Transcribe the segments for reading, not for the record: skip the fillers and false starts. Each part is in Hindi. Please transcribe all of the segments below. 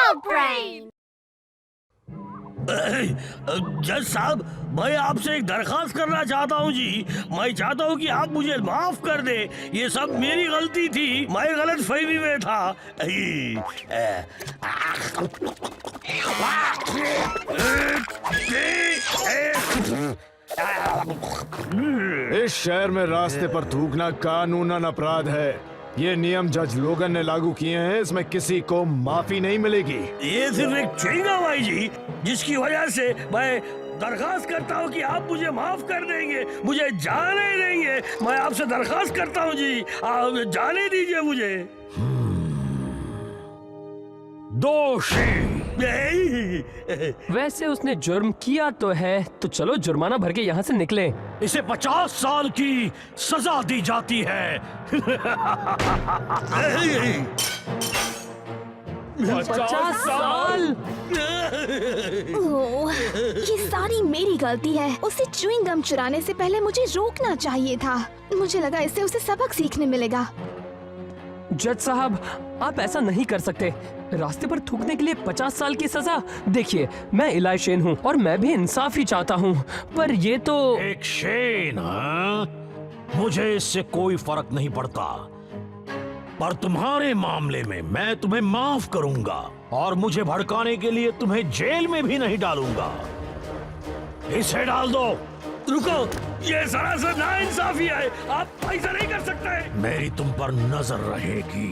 Dog Brain! जज साहब, मैं आपसे एक दरखास्त करना चाहता हूँ जी। मैं चाहता हूँ कि आप मुझे माफ कर दे। ये सब मेरी गलती थी, मैं गलत फहमी में था। इस शहर में रास्ते पर थूकना कानूनन अपराध है। ये नियम जज लोगन ने लागू किए हैं, इसमें किसी को माफी नहीं मिलेगी। ये सिर्फ एक च्युइंगम भाई जी, जिसकी वजह से मैं दरखास्त करता हूँ कि आप मुझे माफ कर देंगे, मुझे जाने देंगे। मैं आपसे दरखास्त करता हूँ जी, आप जाने दीजिए मुझे। दोषी। वैसे उसने जुर्म किया तो है, तो चलो जुर्माना भर के यहाँ से निकले। इसे 50 साल की सजा दी जाती है। 50 साल? ओह, ये सारी मेरी गलती है। उसे च्युइंग गम चुराने से पहले मुझे रोकना चाहिए था। मुझे लगा इससे उसे सबक सीखने मिलेगा। जज साहब, आप ऐसा नहीं कर सकते। रास्ते पर थूकने के लिए 50 साल की सजा। देखिए, मैं इलाई शेन हूँ और मैं भी इंसाफ ही चाहता हूँ, पर ये तो एक शेन, हाँ? मुझे इससे कोई फर्क नहीं पड़ता, पर तुम्हारे मामले में मैं तुम्हें माफ करूंगा और मुझे भड़काने के लिए तुम्हें जेल में भी नहीं डालूंगा। इसे डाल दो। रुको, ये सरासर नाइंसाफी है। आप ऐसा नहीं कर सकते। मेरी तुम पर नजर रहेगी।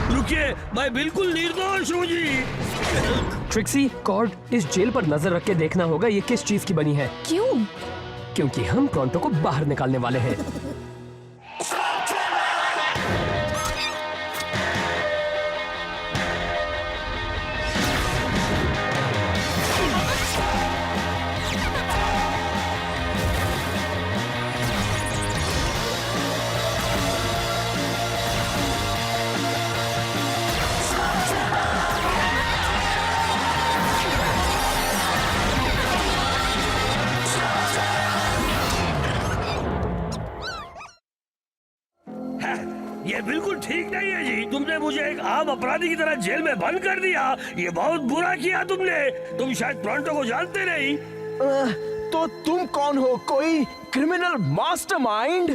रुकिए, मैं बिल्कुल निर्दोष हूँ जी। ट्रिक्सी, कॉर्ड, इस जेल पर नजर रख के देखना होगा ये किस चीज की बनी है। क्यों? क्योंकि हम प्रोंटो को बाहर निकालने वाले हैं। ये बिल्कुल ठीक नहीं है जी। तुमने मुझे एक आम अपराधी की तरह जेल में बंद कर दिया। ये बहुत बुरा किया तुमने। तुम शायद प्रोंटो को जानते नहीं। तो तुम कौन हो? कोई क्रिमिनल मास्टरमाइंड?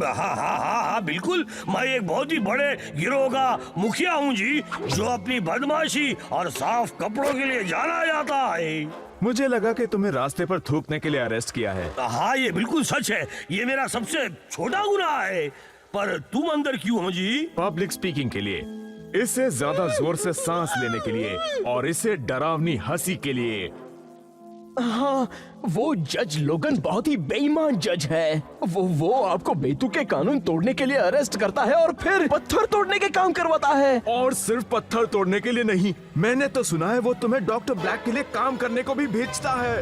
हाँ, बिल्कुल। मैं एक बहुत ही बड़े गिरोह का मुखिया हूँ जी, जो अपनी बदमाशी और साफ कपड़ों के लिए जाना जाता है। मुझे लगा कि तुम्हें रास्ते पर थूकने के लिए अरेस्ट किया है। हाँ, ये बिल्कुल सच है। ये मेरा सबसे छोटा गुनाह है। पर तुम अंदर क्यों हो जी? पब्लिक स्पीकिंग के लिए, इससे ज्यादा जोर से सांस लेने के लिए और इससे डरावनी हंसी के लिए। हाँ, वो जज लोगन बहुत ही बेईमान जज है। वो आपको बेतुके कानून तोड़ने के लिए अरेस्ट करता है और फिर पत्थर तोड़ने के काम करवाता है। और सिर्फ पत्थर तोड़ने के लिए नहीं, मैंने तो सुना है वो तुम्हें डॉक्टर ब्लैक के लिए काम करने को भी भेजता है।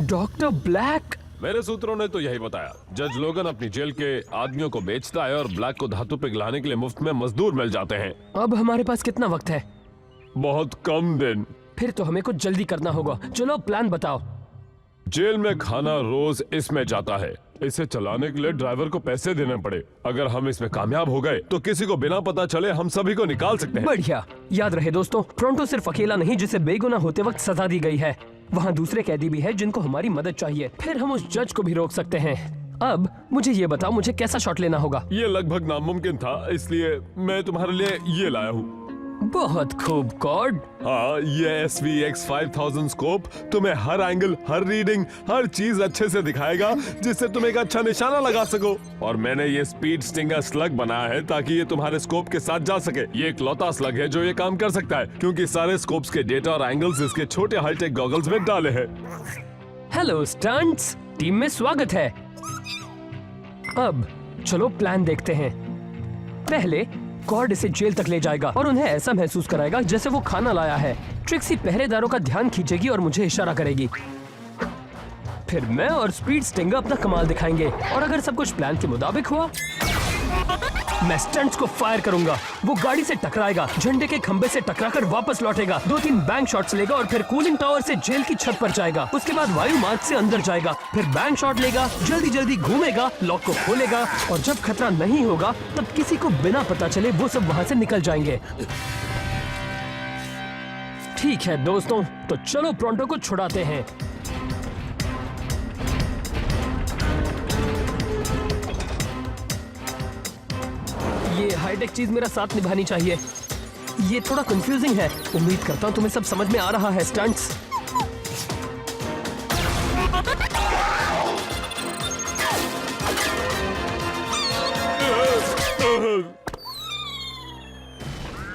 Doctor black? मेरे सूत्रों ने तो यही बताया। जज लोगन अपनी जेल के आदमियों को बेचता है और ब्लैक को धातु पिघलाने के लिए मुफ्त में मजदूर मिल जाते हैं। अब हमारे पास कितना वक्त है? बहुत कम दिन। फिर तो हमें कुछ जल्दी करना होगा। चलो प्लान बताओ। जेल में खाना रोज इसमें जाता है। इसे चलाने के लिए ड्राइवर को पैसे देने पड़े। अगर हम इसमें कामयाब हो गए तो किसी को बिना पता चले हम सभी को निकाल सकते हैं। बढ़िया। याद रहे दोस्तों, प्रोंटो सिर्फ अकेला नहीं जिसे बेगुनाह होते वक्त सजा दी गई है। वहाँ दूसरे कैदी भी है जिनको हमारी मदद चाहिए। फिर हम उस जज को भी रोक सकते हैं। अब मुझे ये बताओ, मुझे कैसा शॉट लेना होगा? ये लगभग नामुमकिन था, इसलिए मैं तुम्हारे लिए ये लाया हूँ। बहुत खूब कॉर्ड। हाँ, ये SVX 5000 स्कोप तुम्हें हर एंगल, हर रीडिंग, हर चीज अच्छे से दिखाएगा, जिससे तुम एक अच्छा निशाना लगा सको। और मैंने ये स्पीड स्टिंगर स्लग बनाया है ताकि ये तुम्हारे स्कोप के साथ जा सके। ये इकलौता स्लग है जो ये काम कर सकता है, क्योंकि सारे स्कोप्स के डेटा और एंगल्स इसके छोटे हाईटेक गॉगल्स में डाले हैं। हेलो स्टंट्स, टीम में स्वागत है। अब चलो प्लान देखते हैं। पहले कॉर्ड इसे जेल तक ले जाएगा और उन्हें ऐसा महसूस कराएगा जैसे वो खाना लाया है। ट्रिक्सी पहरेदारों का ध्यान खींचेगी और मुझे इशारा करेगी। फिर मैं और स्पीड स्टिंगर अपना कमाल दिखाएंगे और अगर सब कुछ प्लान के मुताबिक हुआ मैं स्टंट्स को फायर करूंगा। वो गाड़ी से टकराएगा, झंडे के खंबे से टकराकर वापस लौटेगा, 2-3 बैंक शॉट्स लेगा और फिर कूलिंग टावर से जेल की छत पर जाएगा। उसके बाद वायु मार्ग से अंदर जाएगा, फिर बैंक शॉट लेगा, जल्दी जल्दी घूमेगा, लॉक को खोलेगा और जब खतरा नहीं होगा तब किसी को बिना पता चले वो सब वहां से निकल जाएंगे। ठीक है दोस्तों, तो चलो प्रोंटो को छुड़ाते हैं। ये हाईटेक चीज मेरा साथ निभानी चाहिए। ये थोड़ा कंफ्यूजिंग है। उम्मीद करता हूँ तुम्हें सब समझ में आ रहा है स्टंट्स।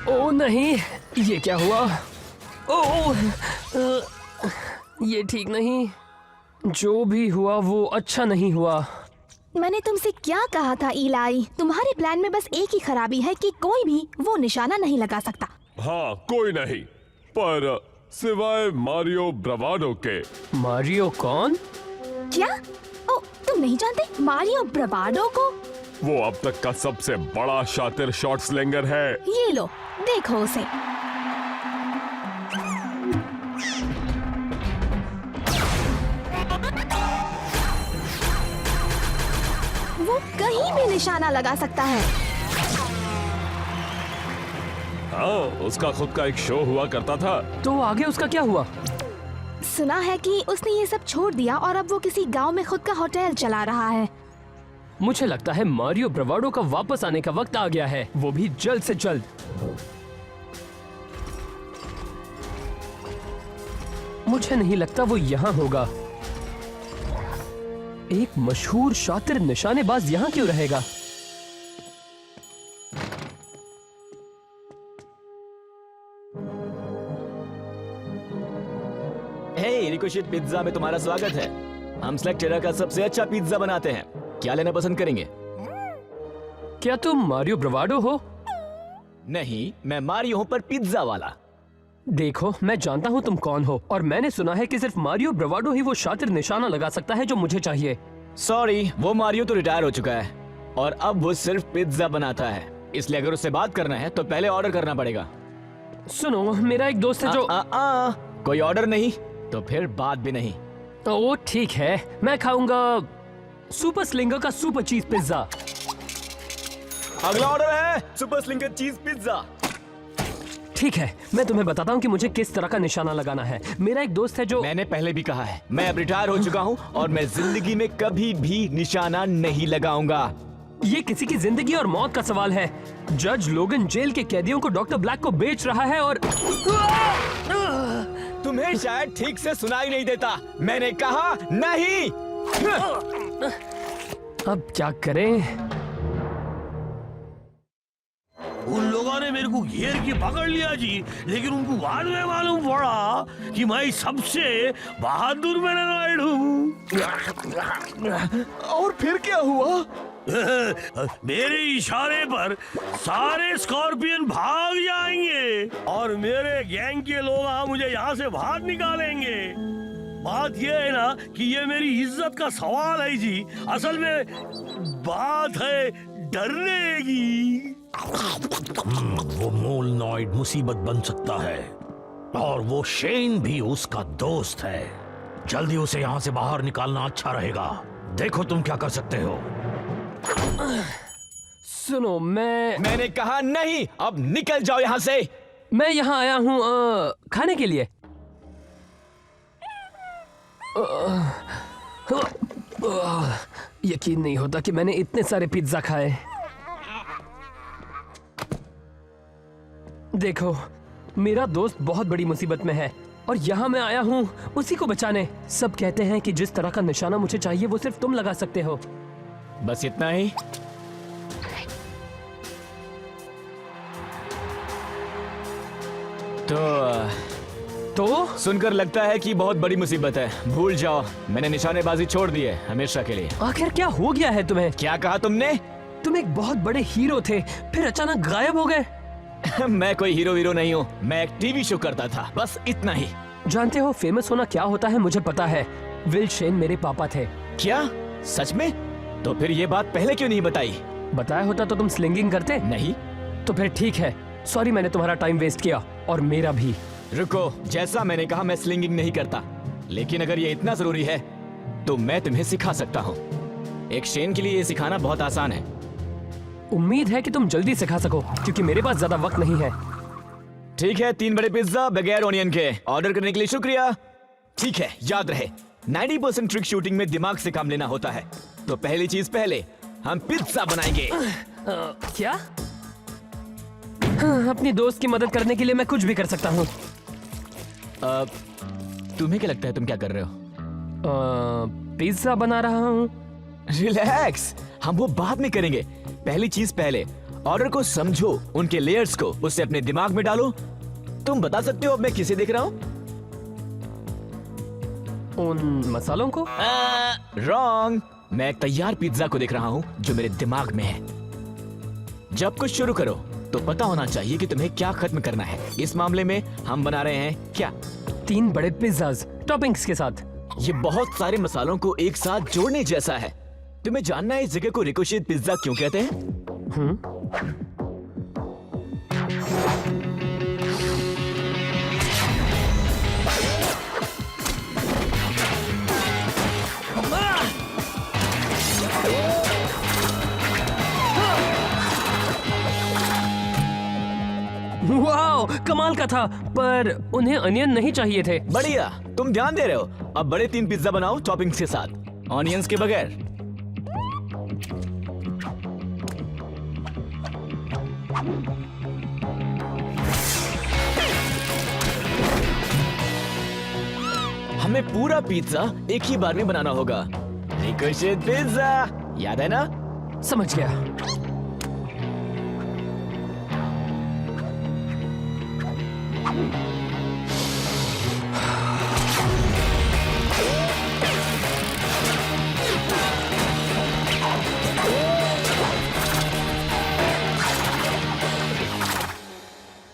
ओ नहीं, ये क्या हुआ? ओ, ये ठीक नहीं। जो भी हुआ वो अच्छा नहीं हुआ। मैंने तुमसे क्या कहा था इलाई? तुम्हारे प्लान में बस एक ही खराबी है कि कोई भी वो निशाना नहीं लगा सकता। हाँ, कोई नहीं, पर सिवाय मारियो ब्रावाडो के। मारियो कौन? क्या? ओ, तुम नहीं जानते मारियो ब्रावाडो को? वो अब तक का सबसे बड़ा शातिर शॉट स्लिंगर है। ये लो, देखो उसे। वो कहीं भी निशाना लगा सकता है। हाँ, उसका खुद का एक शो हुआ करता था। तो आगे उसका क्या हुआ? सुना है कि उसने ये सब छोड़ दिया और अब वो किसी गांव में खुद का होटल चला रहा है। मुझे लगता है मारियो ब्रावाडो का वापस आने का वक्त आ गया है, वो भी जल्द से जल्द। मुझे नहीं लगता वो यहाँ होगा। एक मशहूर शातिर निशानेबाज यहाँ क्यों रहेगा? हे, रिकोशिट पिज्जा में तुम्हारा स्वागत है। हम स्लेक्टेरा का सबसे अच्छा पिज्जा बनाते हैं। क्या लेना पसंद करेंगे? क्या तुम मारियो ब्रावाडो हो? नहीं, मैं मारियो हूँ, पर पिज्जा वाला। देखो, मैं जानता हूँ तुम कौन हो और मैंने सुना है कि सिर्फ मारियो ब्रावाडो ही वो शातिर निशाना लगा सकता है जो मुझे चाहिए। सॉरी, वो मारियो तो रिटायर हो चुका है और अब वो सिर्फ पिज्जा बनाता है। इसलिए अगर उससे बात करना है तो पहले ऑर्डर करना पड़ेगा। सुनो, मेरा एक दोस्त है जो कोई ऑर्डर नहीं तो फिर बात भी नहीं। ओ ठीक है, मैं खाऊंगा सुपर स्लिंगर का सुपर चीज पिज्जा। अगला ऑर्डर है सुपर स्लिंगर चीज पिज्जा। ठीक है, मैं तुम्हें बताता हूँ कि मुझे किस तरह का निशाना लगाना है। मेरा एक दोस्त है जो मैंने पहले भी कहा है, मैं अब रिटायर हो चुका हूँ और मैं जिंदगी में कभी भी निशाना नहीं लगाऊंगा। ये किसी की जिंदगी और मौत का सवाल है। जज लोगन जेल के कैदियों को डॉक्टर ब्लैक को बेच रहा है और तुम्हें शायद ठीक से सुनाई नहीं देता। मैंने कहा नहीं। अब क्या करें? उन लोगों ने मेरे को घेर के पकड़ लिया जी, लेकिन उनको बाद में मालूम पड़ा कि मैं सबसे बहादुर मेरेनॉइड हूँ। और फिर क्या हुआ? मेरे इशारे पर सारे स्कॉर्पियन भाग जाएंगे और मेरे गैंग के लोग मुझे यहाँ से बाहर निकालेंगे। बात यह है ना कि ये मेरी इज्जत का सवाल है जी। असल में बात है डरने की। वो मोलनॉइड मुसीबत बन सकता है और वो शेन भी उसका दोस्त है। जल्दी उसे यहाँ से बाहर निकालना अच्छा रहेगा। देखो तुम क्या कर सकते हो। सुनो, मैंने कहा नहीं, अब निकल जाओ यहाँ से। मैं यहाँ आया हूँ खाने के लिए। यकीन नहीं होता कि मैंने इतने सारे पिज्जा खाए। देखो, मेरा दोस्त बहुत बड़ी मुसीबत में है और यहाँ मैं आया हूँ उसी को बचाने। सब कहते हैं कि जिस तरह का निशाना मुझे चाहिए वो सिर्फ तुम लगा सकते हो। बस इतना ही? तो सुनकर लगता है कि बहुत बड़ी मुसीबत है। भूल जाओ, मैंने निशानेबाजी छोड़ दी है हमेशा के लिए। आखिर क्या हो गया है तुम्हें? क्या कहा तुमने? तुम एक बहुत बड़े हीरो थे, फिर अचानक गायब हो गए। मैं कोई हीरो नहीं हूँ, मैं एक टीवी शो करता था, बस इतना ही। जानते हो फेमस होना क्या होता है? मुझे पता है। विल शेन मेरे पापा थे। क्या? सच में? तो फिर ये बात पहले क्यों नहीं बताई? बताया होता तो तुम स्लिंगिंग करते? नहीं। तो फिर ठीक है, सॉरी मैंने तुम्हारा टाइम वेस्ट किया और मेरा भी। रुको, जैसा मैंने कहा मैं स्लिंगिंग नहीं करता, लेकिन अगर ये इतना जरूरी है तो मैं तुम्हें सिखा सकता हूँ। एक शेन के लिए ये सिखाना बहुत आसान है। उम्मीद है कि तुम जल्दी सिखा सको क्योंकि मेरे पास ज्यादा वक्त नहीं है। ठीक है, 3 बड़े पिज्जा बगैर ओनियन के। ऑर्डर करने के लिए शुक्रिया। ठीक है, याद रहे 90% ट्रिक शूटिंग में दिमाग से काम लेना होता है। तो पहली चीज पहले हम पिज्जा बनाएंगे। क्या? अपनी दोस्त की मदद करने के लिए मैं कुछ भी कर सकता हूँ। तुम्हें क्या लगता है तुम क्या कर रहे हो? पिज्जा बना रहा हूँ। रिलैक्स, हम वो बाद में करेंगे। पहली चीज पहले ऑर्डर को समझो, उनके लेयर्स को उससे अपने दिमाग में डालो। तुम बता सकते हो अब मैं किसे देख रहा हूँ? उन मसालों को? रॉन्ग, मैं एक तैयार पिज्जा को देख रहा हूँ जो मेरे दिमाग में है। जब कुछ शुरू करो तो पता होना चाहिए कि तुम्हें क्या खत्म करना है। इस मामले में हम बना रहे हैं क्या? 3 बड़े पिज्जाज टॉपिंग्स के साथ। ये बहुत सारे मसालों को एक साथ जोड़ने जैसा है। तुम्हें जानना है इस जगह को रिकोशेट पिज्जा क्यों कहते हैं? वाओ, कमाल का था, पर उन्हें अनियन नहीं चाहिए थे। बढ़िया, तुम ध्यान दे रहे हो। अब बड़े 3 पिज्जा बनाओ टॉपिंग्स के साथ, ऑनियंस के बगैर। हमें पूरा पिज्जा एक ही बार में बनाना होगा। रिकोशेट पिज्जा, याद है ना? समझ गया।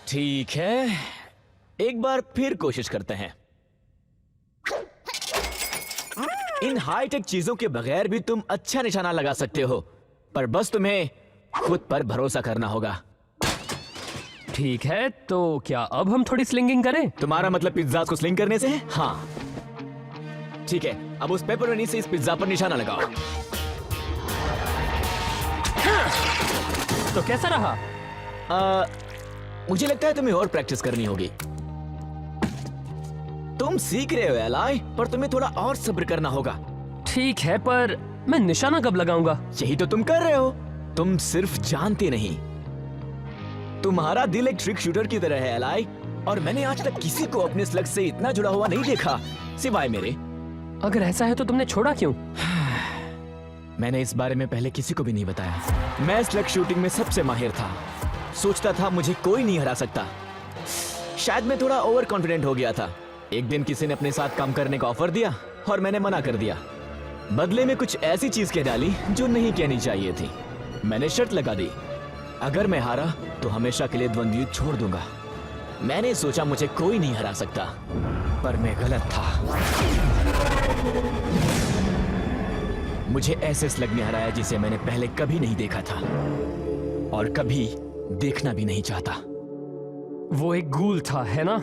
ठीक है, एक बार फिर कोशिश करते हैं। इन हाईटेक चीजों के बगैर भी तुम अच्छा निशाना लगा सकते हो, पर बस तुम्हें खुद पर भरोसा करना होगा। ठीक है, तो क्या अब हम थोड़ी स्लिंगिंग करें? तुम्हारा मतलब पिज्जा को स्लिंग करने से है? हाँ ठीक है, अब उस पेपरोनी से इस पिज्जा पर निशाना लगाओ। तो कैसा रहा? मुझे लगता है तुम्हें और प्रैक्टिस करनी होगी। तुम सीख रहे हो एलाई, पर तुम्हें थोड़ा और सब्र करना होगा। ठीक है, पर मैं निशाना कब लगाऊंगा? यही तो तुम कर रहे हो, तुम सिर्फ जानते नहीं। तुम्हारा दिल एक ट्रिक शूटर की तरह है एलाई, और मैंने आज तक किसी को अपने स्लग से इतना जुड़ा हुआ नहीं देखा सिवाय मेरे। अगर ऐसा है तो तुमने छोड़ा क्यों? मैंने इस बारे में पहले किसी को भी नहीं बताया। मैं स्लग शूटिंग में सबसे माहिर था, सोचता था मुझे कोई नहीं हरा सकता। शायद मैं थोड़ा ओवर कॉन्फिडेंट हो गया था। एक दिन किसी ने अपने साथ काम करने का ऑफर दिया और मैंने मना कर दिया। बदले में कुछ ऐसी चीज कह डाली जो नहीं कहनी चाहिए थी। मैंने शर्त लगा दी, अगर मैं हारा तो हमेशा के लिए द्वंद्व युद्ध छोड़ दूंगा। मैंने सोचा मुझे कोई नहीं हरा सकता, पर मैं गलत था। मुझे ऐसे स्लग ने हराया जिसे मैंने पहले कभी नहीं देखा था और कभी देखना भी नहीं चाहता। वो एक गूल था, है ना?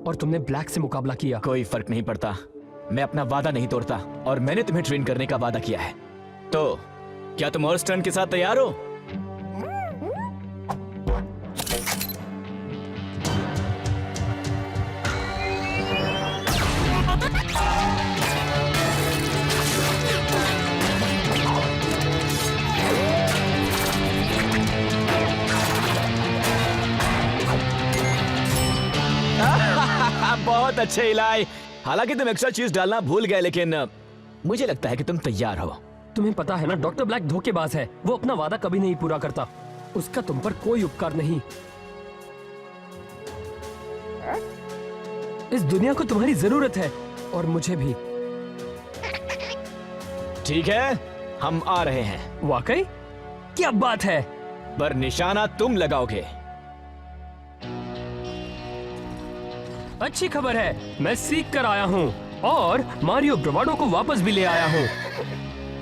और तुमने ब्लैक से मुकाबला किया। कोई फर्क नहीं पड़ता, मैं अपना वादा नहीं तोड़ता और मैंने तुम्हें ट्रेन करने का वादा किया है। तो क्या तुम और स्टंट के साथ तैयार हो? बहुत अच्छे इलाई। हालांकि तुम एक्स्ट्रा चीज डालना भूल गए, लेकिन मुझे लगता है कि तुम तैयार हो। तुम्हें पता है ना, डॉक्टर ब्लैक धोखेबाज है। वो अपना वादा कभी नहीं पूरा करता। उसका तुम पर कोई उपकार नहीं। इस दुनिया को तुम्हारी जरूरत है और मुझे भी। ठीक है, हम आ रहे हैं। वाकई? क्या बात है। पर निशाना तुम लगाओगे। अच्छी खबर है, मैं सीख कर आया हूँ और मारियो ब्रावाडो को वापस भी ले आया हूँ।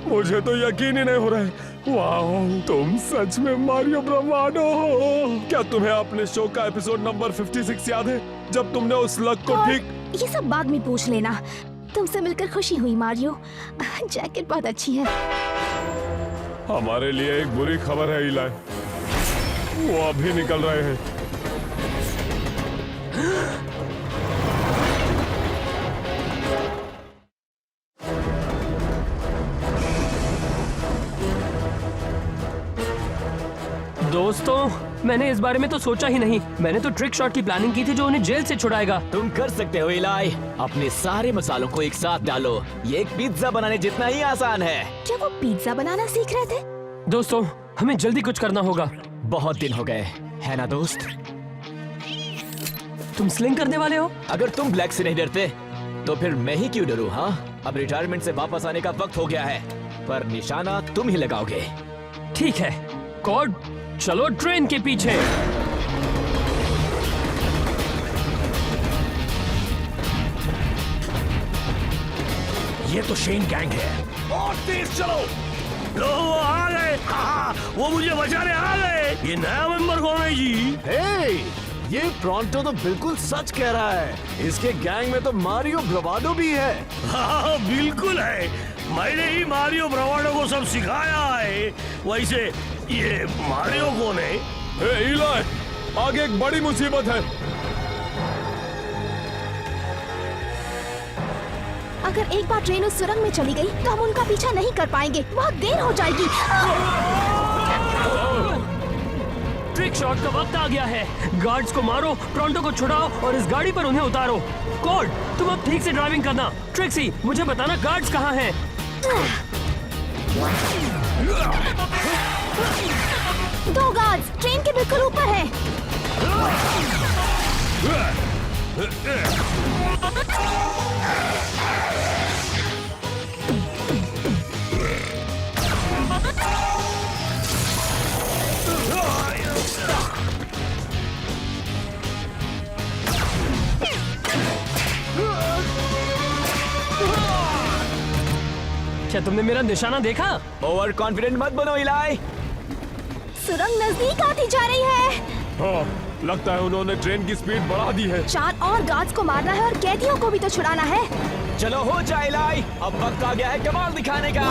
मुझे तो यकीन ही नहीं हो रहा है। वाह, तुम सच में मारियो ब्रावाडो हो। क्या तुम्हें अपने शो का एपिसोड नंबर 56 याद है, जब तुमने उस लक को ठीक? ये सब बाद में पूछ लेना। तुमसे मिलकर खुशी हुई मारियो। जैकेट बहुत अच्छी है। हमारे लिए एक बुरी खबर है इलाई, वो अभी निकल रहे हैं। दोस्तों, मैंने इस बारे में तो सोचा ही नहीं। मैंने तो ट्रिक शॉट की प्लानिंग की थी जो उन्हें जेल से छुड़ाएगा। तुम कर सकते हो इलाई। अपने सारे मसालों को एक साथ डालो। ये एक पिज्जा बनाने जितना ही आसान है। क्या वो पिज्जा बनाना सीख रहे थे? दोस्तों, हमें जल्दी कुछ करना होगा। बहुत दिन हो गए, है ना दोस्त? तुम स्लिंग करने वाले हो? अगर तुम ब्लैक से नहीं डरते तो फिर मैं ही क्यों डरूं? हाँ, अब रिटायरमेंट से वापस आने का वक्त हो गया है, पर निशाना तुम ही लगाओगे। ठीक है कॉर्ड, चलो ट्रेन के पीछे। ये तो शेन गैंग है। और तेज चलो। लो वो आ गए। वो मुझे बचाने आ गए। ये नया मेंबर कौन है जी? हे, ये प्रॉन्टो तो बिल्कुल सच कह रहा है। इसके गैंग में तो मारियो ब्रावाडो भी है। हाँ बिल्कुल है। मैंने ही मारियो ब्रावाडो को सब सिखाया है। वैसे ये मारियो कौन है? हे इलाई, आगे एक बड़ी मुसीबत है। अगर एक बार ट्रेन उस सुरंग में चली गई तो हम उनका पीछा नहीं कर पाएंगे। बहुत देर हो जाएगी। ट्रिक शॉट का वक्त आ गया है। गार्ड्स को मारो, टोरंटो को छुड़ाओ और इस गाड़ी पर उन्हें उतारो। कॉर्ड, तुम अब ठीक से ड्राइविंग करना। ट्रिक्सी, मुझे बताना गार्ड्स कहाँ हैं। दो गार्ड्स ट्रेन के बिल्कुल ऊपर हैं। क्या तुमने मेरा निशाना देखा? ओवर कॉन्फिडेंट मत बनो इलाई। सुरंग नजदीक आती जा रही है। हाँ, लगता है उन्होंने ट्रेन की स्पीड बढ़ा दी है। 4 और गार्ड्स को मारना है और कैदियों को भी तो छुड़ाना है। चलो हो जाए इलाई, अब वक्त आ गया है कमाल दिखाने का।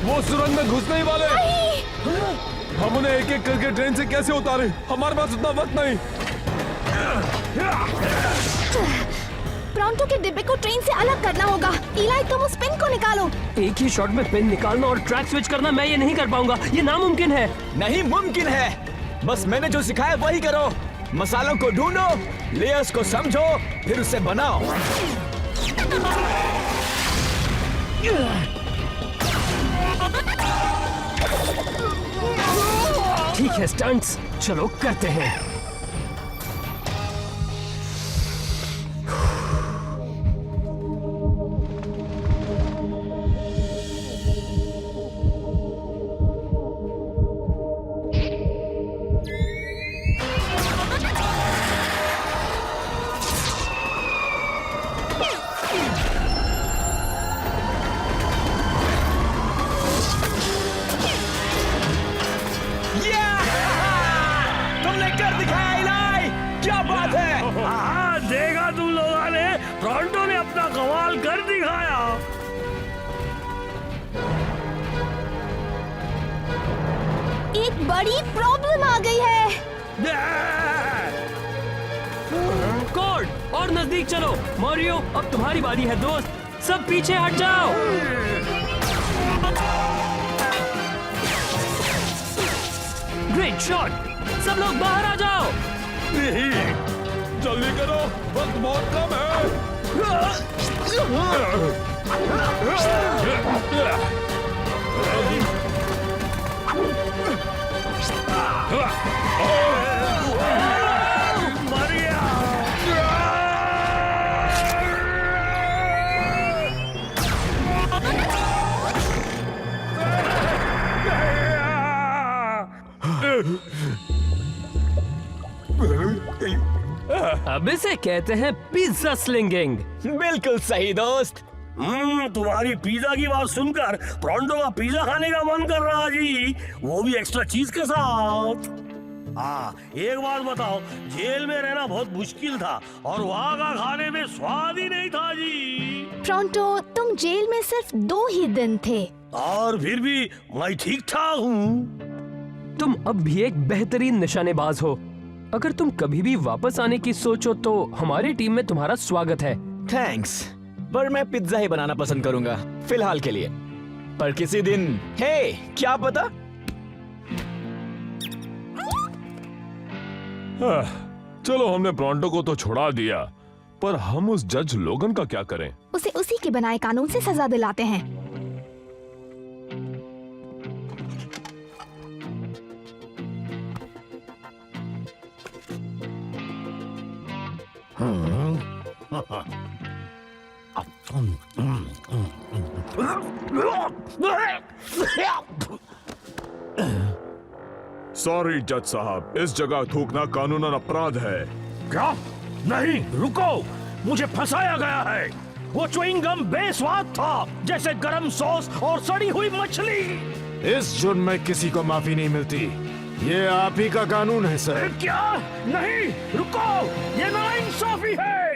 वो सुरंग में घुसने ही वाले। हम उन्हें एक एक करके ट्रेन से कैसे उतारे? हमारे पास उतना वक्त नहीं। प्रॉन्टो के डिब्बे को ट्रेन से अलग करना होगा। इलाई, तुम उस पिन को निकालो। एक ही शॉट में पिन निकालना और ट्रैक स्विच करना मैं ये नहीं कर पाऊंगा। ये नामुमकिन है। नहीं मुमकिन है। बस मैंने जो सिखाया वही करो। मसालों को ढूंढो, लेयर्स को समझो, फिर उसे बनाओ। ठीक है स्टंट्स, चलो करते हैं। तुमने कर दिखाया इलाई, क्या बात है। हाँ देखा तुम लोगों ने, टोरंटो ने अपना कमाल कर दिखाया। एक बड़ी प्रॉब्लम आ गई है। कॉर्ड, और नजदीक चलो। मारियो, अब तुम्हारी बारी है दोस्त। सब पीछे हट जाओ। Great shot. सब लोग बाहर आ जाओ। जल्दी करो, वक्त बहुत कम है। मर गया। अब इसे कहते हैं पिज्जा स्लिंगिंग। बिल्कुल सही दोस्त। तुम्हारी पिज्जा की बात सुनकर प्रोंटो का पिज्जा खाने का मन कर रहा जी, वो भी एक्स्ट्रा चीज के साथ। एक बात बताओ, जेल में रहना बहुत मुश्किल था और वहाँ का खाने में स्वाद ही नहीं था जी। प्रोंटो, तुम जेल में सिर्फ 2 ही दिन थे और फिर भी मैं ठीक ठाक हूँ। तुम अब भी एक बेहतरीन निशानेबाज हो। अगर तुम कभी भी वापस आने की सोचो तो हमारी टीम में तुम्हारा स्वागत है। थैंक्स, पर मैं पिज्जा ही बनाना पसंद करूंगा फिलहाल के लिए। पर किसी दिन, हे, क्या पता। चलो, हमने प्रोंटो को तो छुड़ा दिया, पर हम उस जज लोगन का क्या करें? उसे उसी के बनाए कानून से सजा दिलाते हैं। सॉरी जज साहब, इस जगह थूकना कानूनन अपराध है। क्या? नहीं, रुको, मुझे फंसाया गया है। वो च्युइंग गम बेस्वाद था, जैसे गरम सॉस और सड़ी हुई मछली। इस जुर्म में किसी को माफी नहीं मिलती। ये आप ही का कानून है सर। क्या? नहीं, रुको, ये नाइंसाफी है।